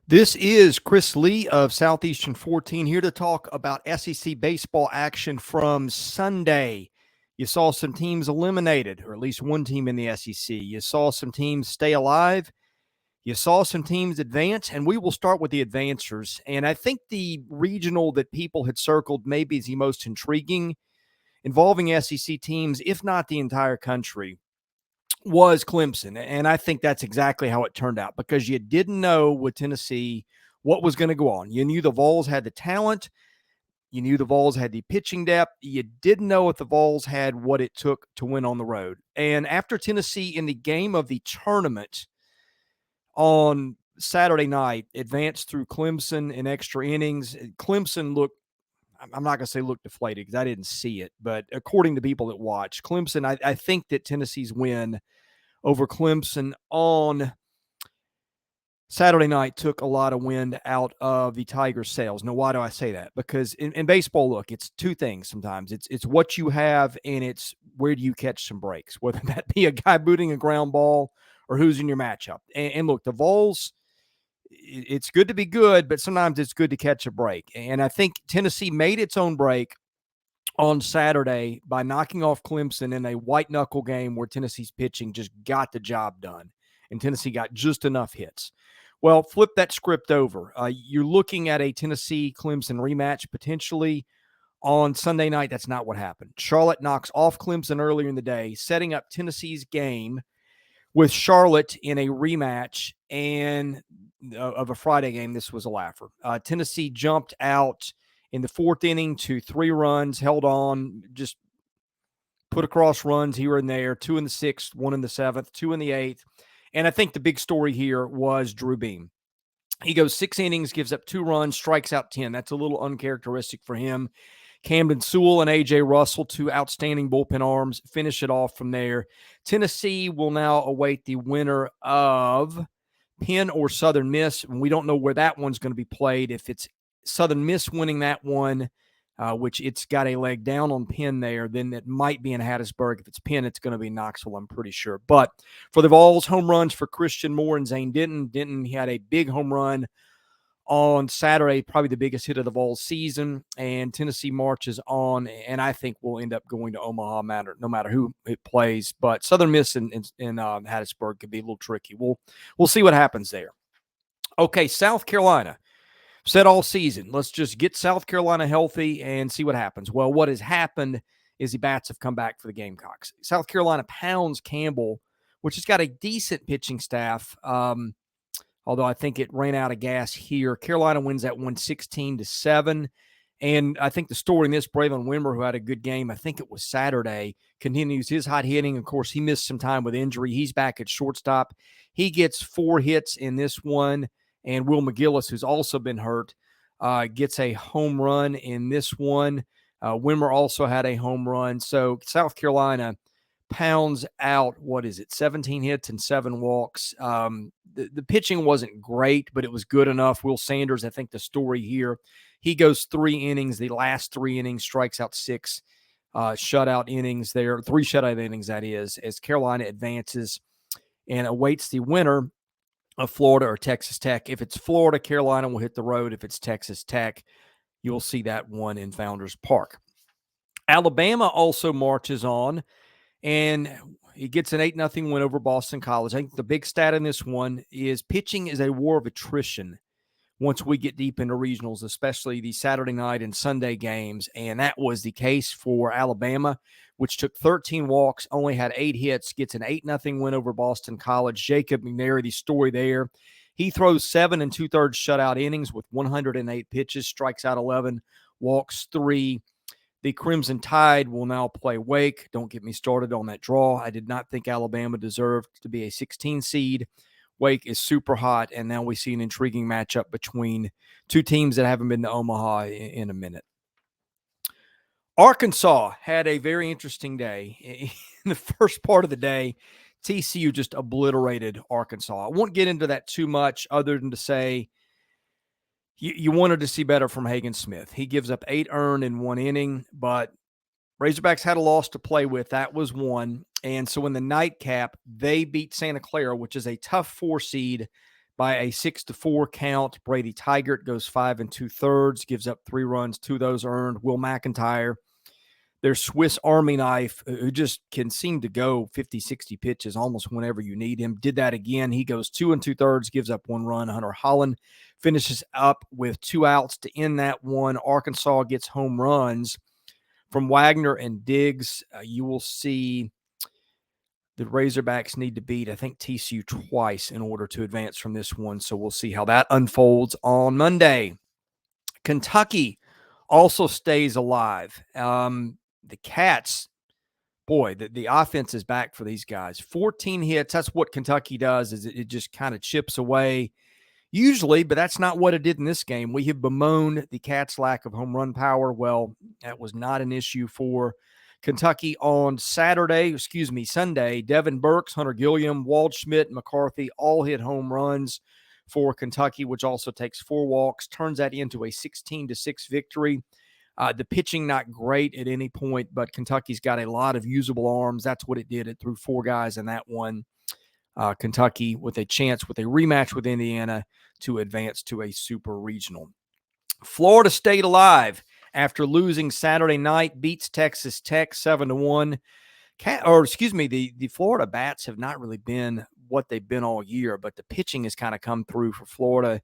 This is Chris Lee of Southeastern 14 here to talk about SEC baseball action from Sunday. You saw some teams eliminated, or at least one team in the SEC. You saw some teams stay alive. You saw some teams advance, and we will start with the advancers. And I think the regional that people had circled maybe is the most intriguing, involving SEC teams, if not the entire country, was Clemson. And I think that's exactly how it turned out because you didn't know with Tennessee what was going to go on. You knew the Vols had the talent. You knew the Vols had the pitching depth. You didn't know if the Vols had what it took to win on the road. And after Tennessee in the game of the tournament on Saturday night advanced through Clemson in extra innings, Clemson looked, I'm not going to say look deflated because I didn't see it, but according to people that watch, Clemson, I think that Tennessee's win over Clemson on Saturday night took a lot of wind out of the Tigers' sails. Now, why do I say that? Because in baseball, look, it's two things sometimes. It's what you have, and it's where do you catch some breaks, whether that be a guy booting a ground ball or who's in your matchup. And look, the Vols, it's good to be good, but sometimes it's good to catch a break. And I think Tennessee made its own break on Saturday by knocking off Clemson in a white-knuckle game where Tennessee's pitching just got the job done, and Tennessee got just enough hits. Well, flip that script over. You're looking at a Tennessee-Clemson rematch potentially on Sunday night. That's not what happened. Charlotte knocks off Clemson earlier in the day, setting up Tennessee's game with Charlotte in a rematch and of a Friday game. This was a laugher. Tennessee jumped out in the fourth inning to 3 runs, held on, just put across runs here and there, 2 in the sixth, 1 in the seventh, 2 in the eighth. And I think the big story here was Drew Beam. He goes 6 innings, gives up 2 runs, strikes out 10. That's a little uncharacteristic for him. Camden Sewell and A.J. Russell, 2 outstanding bullpen arms, finish it off from there. Tennessee will now await the winner of Penn or Southern Miss. And we don't know where that one's going to be played. If it's Southern Miss winning that one, which it's got a leg down on Penn there, then it might be in Hattiesburg. If it's Penn, it's going to be Knoxville, I'm pretty sure. But for the Vols, home runs for Christian Moore and Zane Denton. Denton, he had a big home run on Saturday, probably the biggest hit of the Vols season, and Tennessee marches on, and I think we'll end up going to Omaha no matter who it plays. But Southern Miss in Hattiesburg could be a little tricky. We'll see what happens there. Okay, South Carolina. Said all season, let's just get South Carolina healthy and see what happens. Well, what has happened is the bats have come back for the Gamecocks. South Carolina pounds Campbell, which has got a decent pitching staff, although I think it ran out of gas here. Carolina wins that 116-7. And I think the story in this, Braylon Wimmer, who had a good game, I think it was Saturday, continues his hot hitting. Of course, he missed some time with injury. He's back at shortstop. He gets 4 hits in this one. And Will McGillis, who's also been hurt, gets a home run in this one. Wimmer also had a home run. So South Carolina pounds out, 17 hits and 7 walks. The pitching wasn't great, but it was good enough. Will Sanders, I think the story here, he goes 3 innings. The last 3 innings, strikes out 6 shutout innings there. 3 shutout innings, that is, as Carolina advances and awaits the winner of Florida or Texas Tech. If it's Florida, Carolina will hit the road. If it's Texas Tech, you'll see that one in Founders Park. Alabama also marches on, and he gets an 8-0 win over Boston College. I think the big stat in this one is pitching is a war of attrition once we get deep into regionals, especially the Saturday night and Sunday games, and that was the case for Alabama, which took 13 walks, only had 8 hits, gets an 8-0 win over Boston College. Jacob McNary, the story there. He throws 7 2/3 shutout innings with 108 pitches, strikes out 11, walks 3. The Crimson Tide will now play Wake. Don't get me started on that draw. I did not think Alabama deserved to be a 16 seed. Wake is super hot, and now we see an intriguing matchup between 2 teams that haven't been to Omaha in a minute. Arkansas had a very interesting day. In the first part of the day, TCU just obliterated Arkansas. I won't get into that too much other than to say you wanted to see better from Hagen Smith. He gives up 8 earned in 1 inning, but Razorbacks had a loss to play with. That was one. And so in the nightcap, they beat Santa Clara, which is a tough 4 seed. by a 6-4 count. Brady Tigert goes 5 2/3, gives up 3 runs, 2 of those earned. Will McIntyre, their Swiss Army knife, who just can seem to go 50, 60 pitches almost whenever you need him, did that again. He goes 2 2/3, gives up 1 run. Hunter Holland finishes up with 2 outs to end that one. Arkansas gets home runs from Wagner and Diggs. You will see the Razorbacks need to beat, I think, TCU twice in order to advance from this one. So we'll see how that unfolds on Monday. Kentucky also stays alive. The Cats, boy, the offense is back for these guys. 14 hits. That's what Kentucky does, is it just kind of chips away usually, but that's not what it did in this game. We have bemoaned the Cats' lack of home run power. Well, that was not an issue for Kentucky on Sunday. Devin Burks, Hunter Gilliam, Waldschmidt, McCarthy all hit home runs for Kentucky, which also takes 4 walks, turns that into a 16-6 victory. The pitching not great at any point, but Kentucky's got a lot of usable arms. That's what it did. It threw 4 guys in that one. Kentucky with a chance with a rematch with Indiana to advance to a super regional. Florida stayed alive after losing Saturday night, beats Texas Tech 7-1. The Florida Bats have not really been what they've been all year, but the pitching has kind of come through for Florida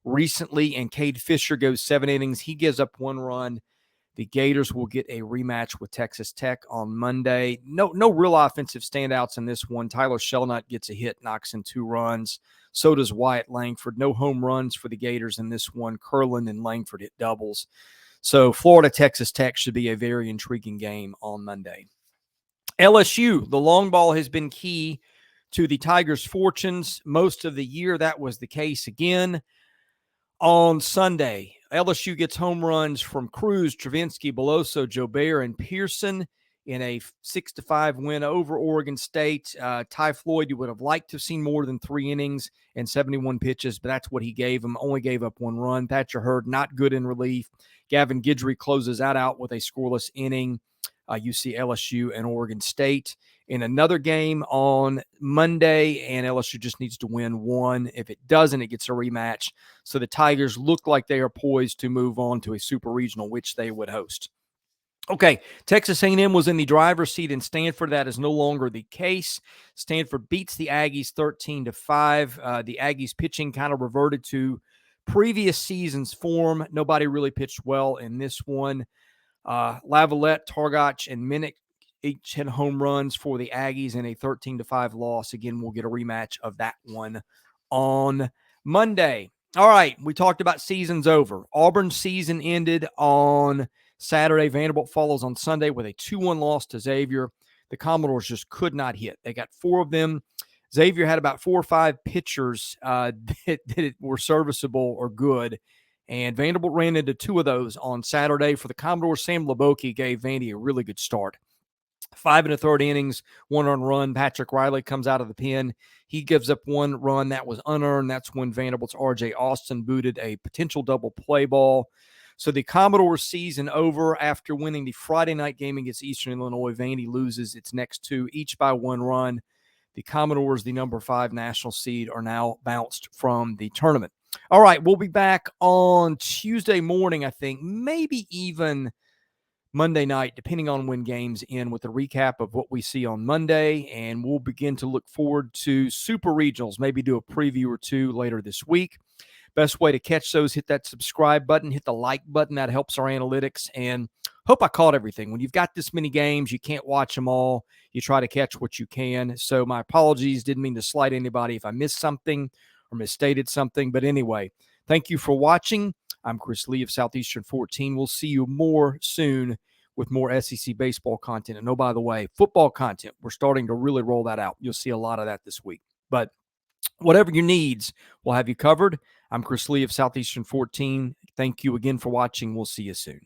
recently, and Cade Fisher goes 7 innings. He gives up 1 run. The Gators will get a rematch with Texas Tech on Monday. No real offensive standouts in this one. Tyler Shelnut gets a hit, knocks in 2 runs. So does Wyatt Langford. No home runs for the Gators in this one. Curlin and Langford hit doubles. So Florida-Texas Tech should be a very intriguing game on Monday. LSU, the long ball has been key to the Tigers' fortunes most of the year. That was the case again on Sunday. LSU gets home runs from Cruz, Travinsky, Beloso, Jobert, and Pearson in a 6-5 win over Oregon State. Ty Floyd, you would have liked to have seen more than 3 innings and 71 pitches, but that's what he gave him. Only gave up 1 run. Thatcher Hurd, not good in relief. Gavin Guidry closes that out with a scoreless inning. You see LSU and Oregon State in another game on Monday, and LSU just needs to win 1. If it doesn't, it gets a rematch. So the Tigers look like they are poised to move on to a super regional, which they would host. Okay, Texas A&M was in the driver's seat in Stanford. That is no longer the case. Stanford beats the Aggies 13-5. The Aggies pitching kind of reverted to previous season's form. Nobody really pitched well in this one. Lavalette, Targach, and Minnick each hit home runs for the Aggies in a 13-5 loss. Again, we'll get a rematch of that one on Monday. All right, we talked about seasons over. Auburn's season ended on Saturday. Vanderbilt follows on Sunday with a 2-1 loss to Xavier. The Commodores just could not hit. They got 4 of them. Xavier had about 4 or 5 pitchers that were serviceable or good, and Vanderbilt ran into 2 of those on Saturday. For the Commodores, Sam Leboki gave Vandy a really good start. 5 1/3 innings, 1 earned run. Patrick Riley comes out of the pen. He gives up 1 run that was unearned. That's when Vanderbilt's R.J. Austin booted a potential double play ball. So the Commodores season over after winning the Friday night game against Eastern Illinois. Vandy loses its next 2, each by 1 run. The Commodores, the number 5 national seed, are now bounced from the tournament. All right, we'll be back on Tuesday morning, I think, maybe even Monday night, depending on when games end, with a recap of what we see on Monday, and we'll begin to look forward to super regionals, maybe do a preview or 2 later this week. Best way to catch those, hit that subscribe button, hit the like button. That helps our analytics, and hope I caught everything. When you've got this many games, you can't watch them all. You try to catch what you can. So my apologies. Didn't mean to slight anybody if I missed something or misstated something. But anyway, thank you for watching. I'm Chris Lee of Southeastern 14. We'll see you more soon with more SEC baseball content. And oh, by the way, football content, we're starting to really roll that out. You'll see a lot of that this week. But whatever your needs, we'll have you covered. I'm Chris Lee of Southeastern 14. Thank you again for watching. We'll see you soon.